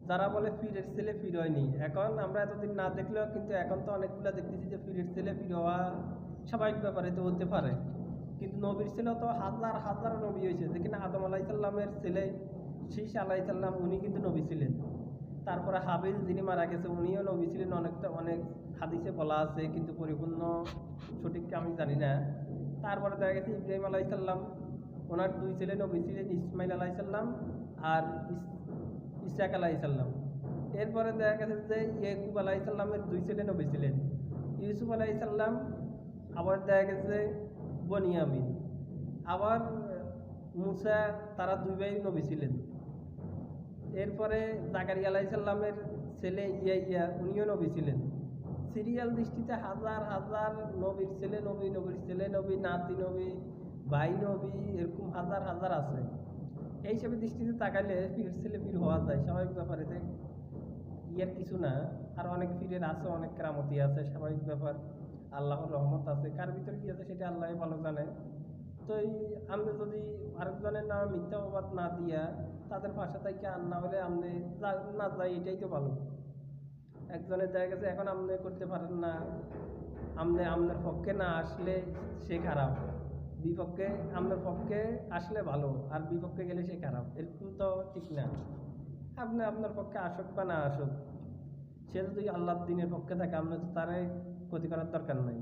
যারা বলে পীরের ছেলে পীর হয়নি, এখন আমরা এতদিন না দেখলেও কিন্তু এখন তো অনেকগুলো দেখতেছি যে পীরের ছেলে পীর হওয়া স্বাভাবিক ব্যাপারে তো হতে পারে। কিন্তু নবীর ছেলে তো হাজার হাজার নবী হয়েছে, যে কিনা আদম আলাইসাল্লামের ছেলে শীষ আলাইসাল্লাম উনি কিন্তু নবী ছিলেন। তারপরে হাবিল যিনি মারা গেছে উনিও নবী ছিলেন, অনেক হাদিসে বলা আছে, কিন্তু পরিপূর্ণ সঠিক আমি জানি না। তারপরে দেখা গেছে ইব্রাহিম আলাইসাল্লাম, ওনার দুই ছেলে নবী ছিলেন, ইসমাইল আলাইসাল্লাম আর ইসহাক আলাইসাল্লাম। এরপরে দেখা গেছে যে ইয়াকুব আলাইসাল্লামের দুই ছেলে নবী ছিলেন, ইউসুফ আলাইসাল্লাম, আবার দেখা গেছে বনিয়ামিন, আবার মুসা, তারা দুই ভাই নবী ছিলেন। এরপরে জাকারিয়া আলাইসাল্লামের ছেলে ইয়া উনিও নবী ছিলেন। সিরিয়াল দৃষ্টিতে হাজার হাজার নবীর ছেলে নবী, নবীর ছেলে নবী, নাতি নবী, ভাই নবী, এরকম হাজার হাজার আছে। এই হিসেবে দৃষ্টিতে তাকাইলে পীর ছেলে পীর হওয়া যায়, স্বাভাবিক ব্যাপার, এতে ইয়ার কিছু না। আর অনেক পীরের আছে, অনেক কেরামতি আছে, স্বাভাবিক ব্যাপার, আল্লাহর রহমত আছে, কার ভিতরে কী আছে সেটা আল্লাহ ভালো জানে। তো এই আপনি যদি আরেকজনের নামে মিথ্যা অপবাদ না দিয়া তাদের পাশে থেকে আর না হলে আপনি না যাই, এটাই তো ভালো। একজনের দেখা গেছে এখন আপনি করতে পারেন না, আপনার পক্ষে না আসলে সে খারাপ, বিপক্ষে আপনার পক্ষে আসলে ভালো আর বিপক্ষে গেলে সে খারাপ, এরকম তো ঠিক না। আপনি আপনার পক্ষে আসুক বা না আসুক, সে যদি আল্লাহর দিনের পক্ষে থাকে আপনার তো তারাই ক্ষতি করার দরকার নাই।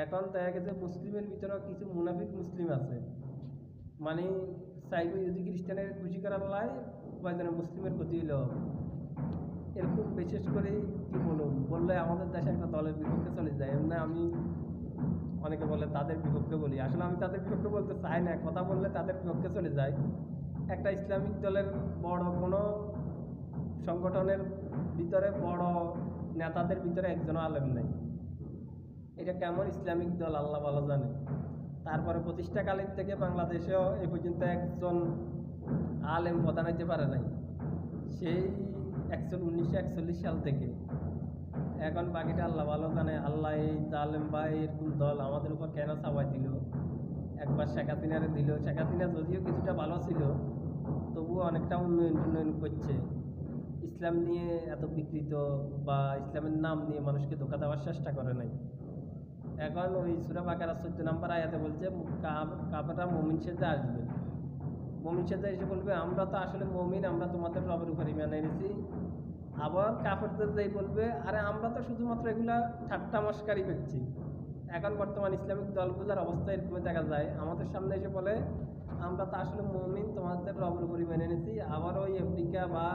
এখন দেখা গেছে মুসলিমের ভিতরেও কিছু মুনাফিক মুসলিম আছে, মানে চাইবে যদি খ্রিস্টানের খুশি করার লাই কয়েকজনের মুসলিমের ক্ষতি হইল। এরকম বিশেষ করে কি বললে আমাদের দেশে একটা দলের বিপক্ষে চলে যায়, এমনি আমি অনেকে বলে তাদের বিপক্ষে বলি, আসলে আমি তাদের বিপক্ষে বলতে চাই না, কথা বললে তাদের বিপক্ষে চলে যায়। একটা ইসলামিক দলের বড় কোনো সংগঠনের ভিতরে বড় নেতাদের ভিতরে একজনও আলেম নেই, এটা কেমন ইসলামিক দল আল্লাহ ভালো জানে। তারপরে প্রতিষ্ঠাকালীন থেকে বাংলাদেশেও এ পর্যন্ত একজন আলেম প্রধান হইতে পারে নাই, সেই 1941 সাল থেকে। এখন বাকিটা আল্লাহ ভালো জানে, আল্লাহ এই আলেম বা এরকম দল আমাদের উপর কেন চাপাই দিল। একবার শেখ হাসিনারে দিল, শেখ হাসিনা যদিও কিছুটা ভালো ছিল তবুও অনেকটা উন্নয়ন করছে, ইসলাম নিয়ে এত বিকৃত বা ইসলামের নাম নিয়ে মানুষকে ধোঁকা দেওয়ার চেষ্টা করে নাই। এখন ওই সূরা বাকারা 14 নম্বর আয়াতে বলছে কাফেররা মুমিন সেজে আসবে, মুমিন সেজে এসে বলবে আমরা তো আসলে মুমিন, আমরা তোমাদের রবের উপর ঈমান এনেছি। আবার কাফেরদের যেই বলবে আরে আমরা তো শুধুমাত্র এগুলা ঠাট্টা মস্কারি করছি। এখন বর্তমান ইসলামিক দলগুলোর অবস্থা এরকম দেখা যায়, আমাদের সামনে এসে বলে আমরা তো আসলে মুমিন, তোমাদের রবের উপর ঈমান এনেছি। আবার ওই আমেরিকা বা